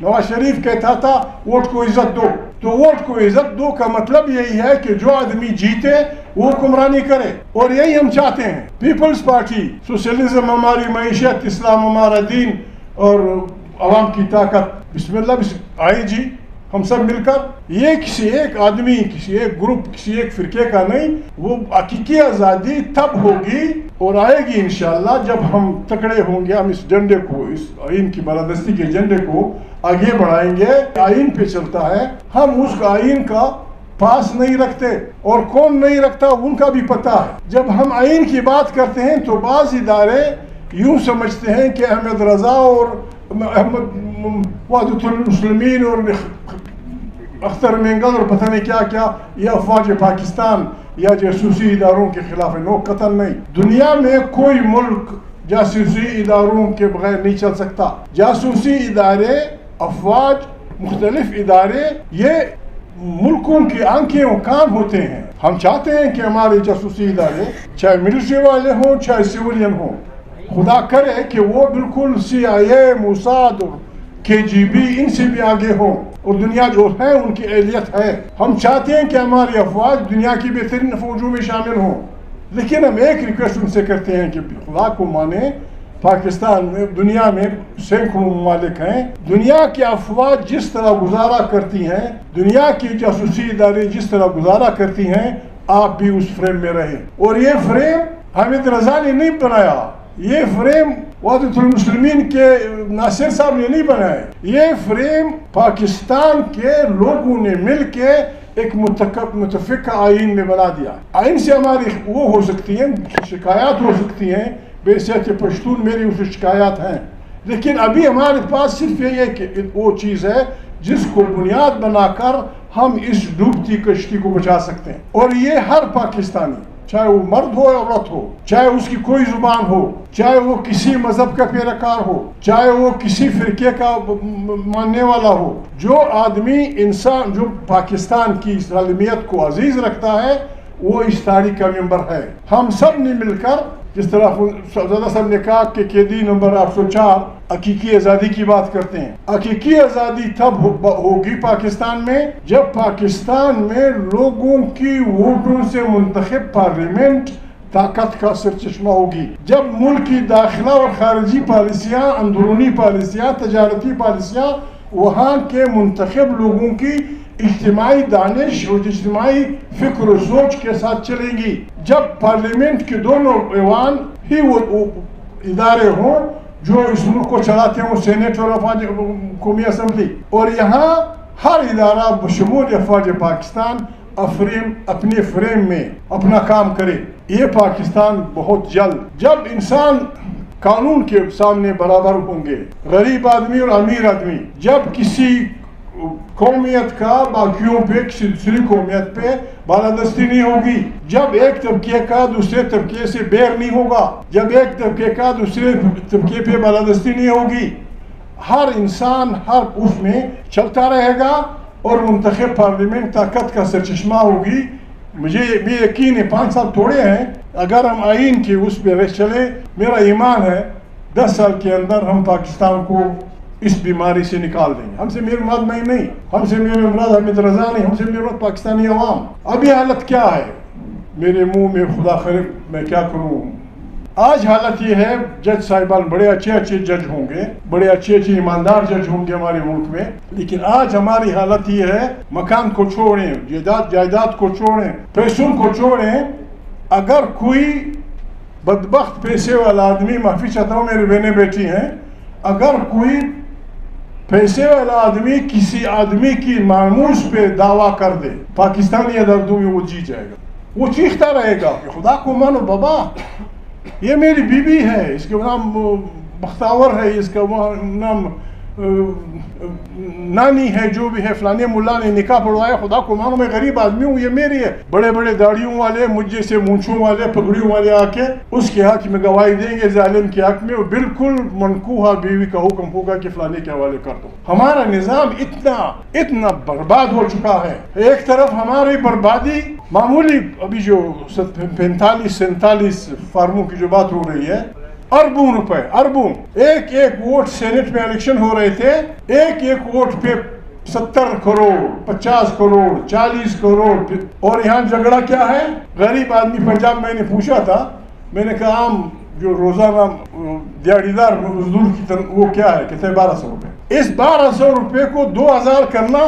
नवाज शरीफ कहता था वोट को इज्जत दो, तो वोट को इज्जत दो का मतलब यही है कि जो आदमी जीते वो हुक्मरानी करे, और यही हम चाहते हैं। पीपल्स पार्टी, सोशलिज्म हमारी मैशत, इस्लाम हमारा दीन और अवाम की ताकत, बिस्मिल्लाह आए जी हम सब मिलकर। ये किसी एक आदमी, किसी एक ग्रुप, किसी एक फिरके का नहीं, वो हकीकी आज़ादी तब होगी और आएगी इंशाअल्लाह जब हम तकड़े होंगे। हम इस झंडे को, इस आइन की बालादस्ती के झंडे को आगे बढ़ाएंगे। आइन पे चलता है, हम उस आइन का पास नहीं रखते, और कौन नहीं रखता उनका भी पता है। जब हम आइन की बात करते हैं तो बाज़ इदारे यूँ समझते हैं कि अहमद रज़ा और वहादतुल मुस्लिमीन और अख्तर मेंगल और पता नहीं क्या क्या, या अफवाज पाकिस्तान या जासूसी इदारों के खिलाफ है। नो, कतन नहीं। दुनिया में कोई मुल्क जासूसी इदारों के बगैर नहीं चल सकता। जासूसी इदारे, अफवाज, मुख्तलिफ इदारे, ये मुल्कों की आंखें और कान होते हैं। हम चाहते हैं कि हमारे जासूसी इदारे, चाहे मिलिट्री वाले हों चाहे सिविलियन हों, खुदा करे कि वो बिल्कुल CIA, मोसाद और KGB इनसे भी आगे हों, और दुनिया जो है उनकी एहलियत है। हम चाहते हैं कि हमारी अफवाज दुनिया की बेहतरीन फौजों में शामिल हों, लेकिन हम एक रिक्वेस्ट उनसे करते हैं कि खुदा को माने। पाकिस्तान में, दुनिया में सैकड़ों ममालिक हैं। दुनिया की अफवाज जिस तरह गुजारा करती हैं, दुनिया की जासूसी इदारे जिस तरह गुजारा करती हैं, आप भी उस फ्रेम में रहें। और ये फ्रेम हामिद रज़ा ने नहीं बनाया, ये फ्रेम वहादतुल मुस्लिमीन के नासिर साहब ने नहीं बनाया, ये फ्रेम पाकिस्तान के लोगों ने मिल के एक मुतफ़िक़ा आइन में बना दिया। आइन से हमारी वो हो सकती हैं, शिकायत हो सकती हैं, बेशक पश्तून मेरी उस शिकायत हैं, लेकिन अभी हमारे पास सिर्फ ये कि वो चीज़ है जिसको बुनियाद बनाकर हम इस डूबती कश्ती को बचा सकते हैं। और ये हर पाकिस्तानी, चाहे वो मर्द हो या औरत हो, चाहे उसकी कोई जुबान हो, चाहे वो किसी मजहब का पैरकार हो, चाहे वो किसी फिरके का मानने वाला हो, जो आदमी इंसान जो पाकिस्तान की सालमियत को अजीज रखता है वो इस तारीख का मेंबर है। हम सब ने मिलकर, जिस तरह शहजादा साहब ने कहा कि कैदी नंबर 804 हकीकी आज़ादी की बात करते हैं। हकीकी आज़ादी तब होगी पाकिस्तान में जब पाकिस्तान में लोगों की वोटों से मुंतखब पार्लियामेंट ताकत का सरचश्मा होगी, जब मुल्क की दाखिला और खारजी पॉलिसियाँ, अंदरूनी पॉलिसियाँ, तजारती पॉलिसियाँ वहाँ के मुंतखब लोगों की इज्तिमाई दानिश और इज्तिमाई फिक्र और सोच के साथ चलेंगी, जब पार्लियामेंट के दोनों ऐवान ही वो इदारे हों जो इस मुल्क को चलाते हों, सेनेट और कौमी असम्बली, और यहाँ हर इदारा बशमूल अफवाज पाकिस्तान अपने फ्रेम में अपना काम करे। ये पाकिस्तान बहुत जल्द, जब इंसान कानून के सामने बराबर होंगे, गरीब आदमी और अमीर आदमी, जब किसी कौमियत का बाकियों पे, किसी दूसरी कौमियत पे बालादस्ती नहीं होगी, जब एक तबके का दूसरे तबके से बैर नहीं होगा, जब एक तबके का दूसरे तबके पे बालादस्ती नहीं होगी, हर इंसान हर उसमें चलता रहेगा और मुंतखब पार्लियामेंट ताकत का सरचश्मा होगी। मुझे भी यकीन है 5 साल थोड़े हैं, अगर हम आइन के उस पर चले, मेरा ईमान है 10 साल के अंदर हम पाकिस्तान को इस बीमारी से निकाल देंगे। हमसे मेरी मुराद नहीं, हमसे मेरी मुराद हामिद रज़ा नहीं, हमसे मेरी मुराद पाकिस्तानी अवाम। अभी हालत क्या है, मेरे मुंह में खुदा करे मैं क्या करूं। आज हालत ये है, जज साहिबान बड़े अच्छे जज होंगे, बड़े अच्छे ईमानदार जज होंगे हमारे मुल्क में, लेकिन आज हमारी हालत ये है, मकान को छोड़ें, जायदाद को छोड़ें, पैसों को छोड़ें, अगर कोई बदबख्त पैसे वाला आदमी, माफ़ी चाहता हूँ मेरी बहनें बेटी हैं, अगर कोई पैसे वाला आदमी किसी आदमी की मामूस पे दावा कर दे, पाकिस्तानी अदालतों में वो जीत जाएगा, वो चीखता रहेगा कि खुदा को मानो बाबा, ये मेरी बीबी है, इसका नाम बख्तावर है, इसका नाम नानी है, जो भी है, फलाने मुल्ला ने निकाह पढ़वाया, खुदा को मानो मैं गरीब आदमी हूँ, ये मेरी है। बड़े बड़े दाढ़ियों वाले, मुझे से मूंछों वाले, पगड़ियों वाले आके उसके हक में गवाही देंगे, जालिम के हक में, और बिल्कुल मनकूहा बीवी का हुक्म होगा कि फलाने के हवाले कर दो। हमारा निज़ाम इतना बर्बाद हो चुका है। एक तरफ हमारी बर्बादी मामूली, अभी जो 45-47 फार्मों की जो बात हो रही है, अरबों रुपए, अरबों। एक एक वोट सेनेट में इलेक्शन हो रहे थे, एक एक वोट पे 70 करोड़, 50 करोड़, 40 करोड़। और यहाँ झगड़ा क्या है? गरीब आदमी। पंजाब मैंने पूछा था, मैंने कहा आम जो रोजाना दिहाड़ीदार मजदूर की तरह वो क्या है? कहते हैं 1200 रुपये। इस 1200 रुपये को 2000 करना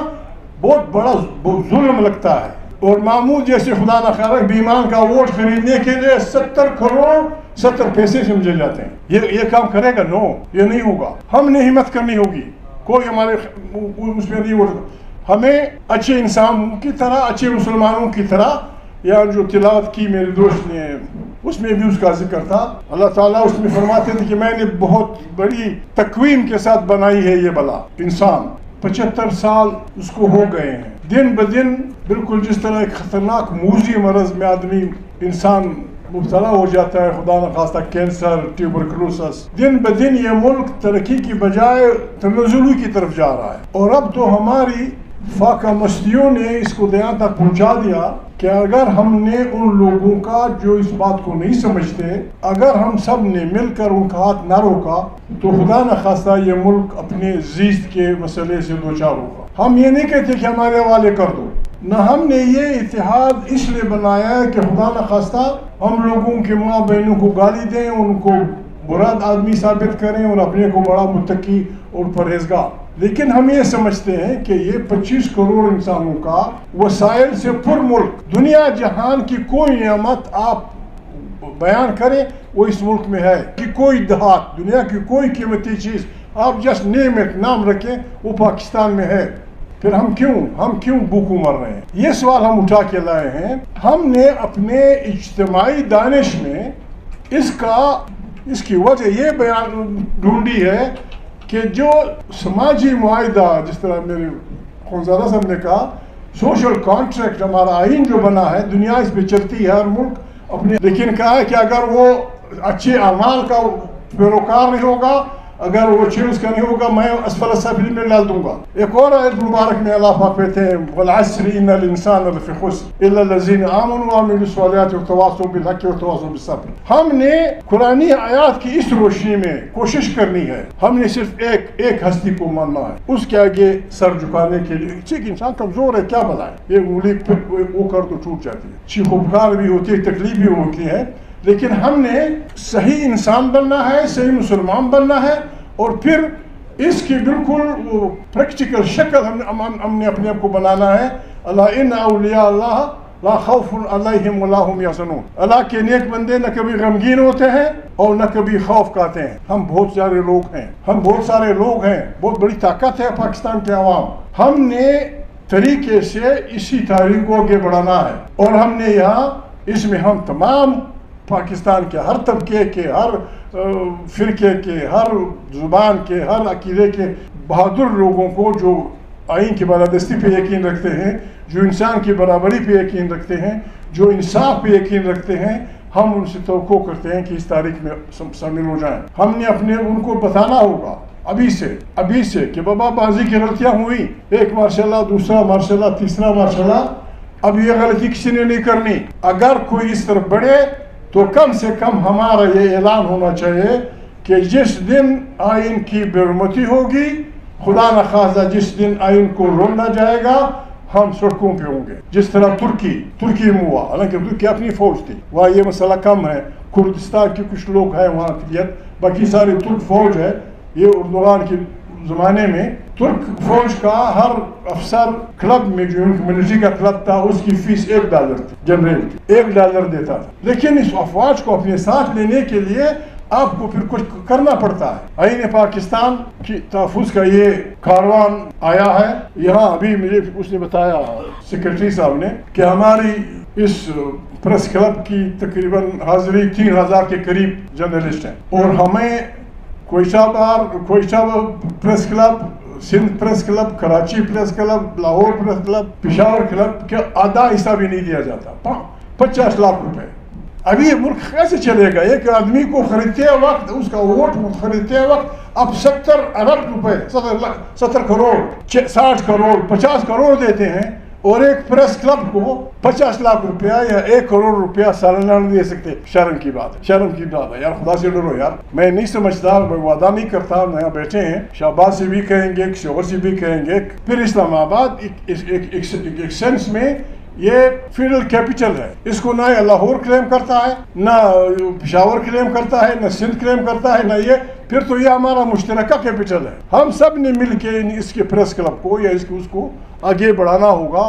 बहुत बड़ा जुल्म लगता है। और मामूद जैसे खुदा न खारक बेईमान का वोट खरीदने के लिए 70 करोड़ 70 पैसे समझे जाते हैं। ये काम करेगा? नो, ये नहीं होगा। हमने हिम्मत करनी होगी, कोई हमारे उसमें नहीं वोट। हमें अच्छे इंसान की तरह, अच्छे मुसलमानों की तरह, या जो तिलावत की मेरे दोस्त ने उसमें भी उसका जिक्र था। अल्लाह ताला उसमें फरमाते थे कि मैंने बहुत बड़ी तकवीन के साथ बनाई है ये बला इंसान। 75 साल उसको हो गए हैं। दिन ब दिन बिल्कुल जिस तरह एक खतरनाक मूजी मरज में आदमी इंसान मुब्तला हो जाता है, खुदा न खास्ता कैंसर, ट्यूबरकुलोसिस, दिन ब दिन ये मुल्क तरक्की की बजाय तनज़ुल की तरफ जा रहा है। और अब तो हमारी फाका मस्तियों ने इसको यहाँ तक पहुँचा दिया कि अगर हमने उन लोगों का जो इस बात को नहीं समझते, अगर हम सब ने मिलकर उनका हाथ ना रोका तो खुदा न खास्ता ये मुल्क अपने जीस्त के मसले से दो चार होगा। हम ये नहीं कहते कि हमारे हवाले कर दो, न हमने ये इत्तेहाद इसलिए बनाया है कि खुदा न खास्ता हम लोगों के माँ बहनों को गाली दें, उनको बुरा आदमी साबित करें और अपने को बड़ा मुत्तकी और परहेजगार। लेकिन हम ये समझते हैं कि ये 25 करोड़ इंसानों का वसाइल से पुर मुल्क, दुनिया जहान की कोई नियामत आप बयान करें वो इस मुल्क में है कि कोई देहात, दुनिया की कोई कीमती चीज़ आप जस्ट नेम इट, नाम रखें, वो पाकिस्तान में है। फिर हम क्यों भूखों मर रहे हैं? ये सवाल हम उठा के लाए हैं। हमने अपने इज्तिमाई दानिश में इसकी वजह ये बयान ढूंढी है कि जो समाजी मुआहिदा, जिस तरह मेरे खुनज़ादा साहब ने कहा, सोशल कॉन्ट्रैक्ट, हमारा आइन जो बना है, दुनिया इस पे चलती है, हर मुल्क अपने, लेकिन कहा है कि अगर वो अच्छे अमाल का पैरोकार नहीं होगा, अगर वो चीज़ का नहीं होगा, मैं असफल साफिलीन में डाल दूंगा। एक और आयत मुबारक में अल्लाह पाक कहते हैं, वल अस्र इन्नल इंसान लफी खुस्र इल्ला लज़ीना आमनू व अमिलुस सॉलिहाति व तवासौ बिल हक़्क़ि व तवासौ बिस सब्र। हमने कुरानी आयत की इस रोशनी में कोशिश करनी है। हमने सिर्फ एक हस्ती को मानना है, उसके आगे सर झुकाने के लिए। ठीक, इंसान कमजोर है, क्या बताए, ये उंगली वो कर तो टूट जाती है, चीखो पुकार भी होती है, तकलीफ भी होती है। लेकिन हमने सही इंसान बनना है, सही मुसलमान बनना है, और फिर इसकी बिल्कुल वो प्रैक्टिकल शक्ल हमने अपने आप को बनाना है। अल्लाह इन्ना औलिया अल्लाह ला खौफुन अलैहिम वला हुम यहज़नून। अल्लाह के नेक बंदे न कभी गमगीन होते हैं और न कभी खौफ खाते हैं। हम बहुत सारे लोग हैं, बहुत बड़ी ताकत है पाकिस्तान के अवाम। हमने तरीके से इसी तारीख को आगे बढ़ाना है, और हमने यहाँ इसमें हम तमाम पाकिस्तान के हर तबके के, हर फिरके के, हर जुबान के, हर अकीदे के बहादुर लोगों को, जो आइन की बालादस्ती पे यकीन रखते हैं, जो इंसान की बराबरी पे यकीन रखते हैं, जो इंसाफ पे यकीन रखते हैं, हम उनसे तवक्को करते हैं कि इस तारीख में शामिल हो जाएं। हमने उनको बताना होगा अभी से कि बाबा बाजी की गलतियाँ हुई, एक मार्शल्लाह, दूसरा मार्शल्लाह, तीसरा मार्शल्लाह, अब ये गलती किसी ने नहीं करनी। अगर कोई इस तरफ बढ़े तो कम से कम हमारा ये ऐलान होना चाहिए कि जिस दिन आइन की बेरुमती होगी, खुदा न खास्ता जिस दिन आइन को रोना जाएगा, हम सड़कों पे होंगे। जिस तरह तुर्की में हुआ, हालांकि तुर्की अपनी फौज थी, वहाँ ये मसला कम है, कुर्दिस्तान के कुछ लोग हैं वहाँ अक्सरियत, बाकी सारी तुर्क फौज है। ये उर्दुगान के ज़माने में तुर्क फौज का हर अफसर क्लब में, जो मिलिट्री का क्लब था, उसकी फीस $1 थी, जनरल की $1 देता था। लेकिन इस अफवाज को अपने साथ लेने के लिए आपको फिर कुछ करना पड़ता है। आईन पाकिस्तान की तहफ़्फ़ुज़ का ये कारवान आया है यहाँ। अभी मुझे उसने बताया, सेक्रेटरी साहब ने, कि हमारी इस प्रेस क्लब की तकरीबन हाजिरी 3000 के करीब जर्नलिस्ट हैं, और हमें Quetta press club, Sindh press club, Karachi press club, Lahore press club, Peshawar club के आधा हिस्सा भी नहीं दिया जाता। 50 लाख रुपए। अभी ये मुल्क कैसे चलेगा? एक आदमी को खरीदते वक्त, उसका वोट खरीदते वक्त अब 70 अरब रुपए, 70 करोड़, 60 करोड़, 50 करोड़ देते हैं, اور ایک پریس کلب کو 50 لاکھ روپیہ یا 1 کروڑ روپیہ سالانہ نہیں دے سکتے. شرم کی بات ہے, شرم کی بات ہے یار, خدا سے ڈرو یار. میں نہیں سمجھتا, میں وعدہ نہیں کرتا, یہاں بیٹھے ہیں شہباز سے بھی کہیں گے, کسی اور سے بھی کہیں گے, پھر اسلام آباد ایک سینس میں یہ فیڈرل کیپٹل ہے. اس کو نہ لاہور کلیم کرتا ہے, نہ پشاور کلیم کرتا ہے, نہ سندھ کلیم کرتا ہے, نہ یہ. پھر تو یہ ہمارا مشترکہ کیپٹل ہے. ہم سب نے مل کے اس کے پریس کلب کو یا اس کو آگے بڑھانا ہوگا.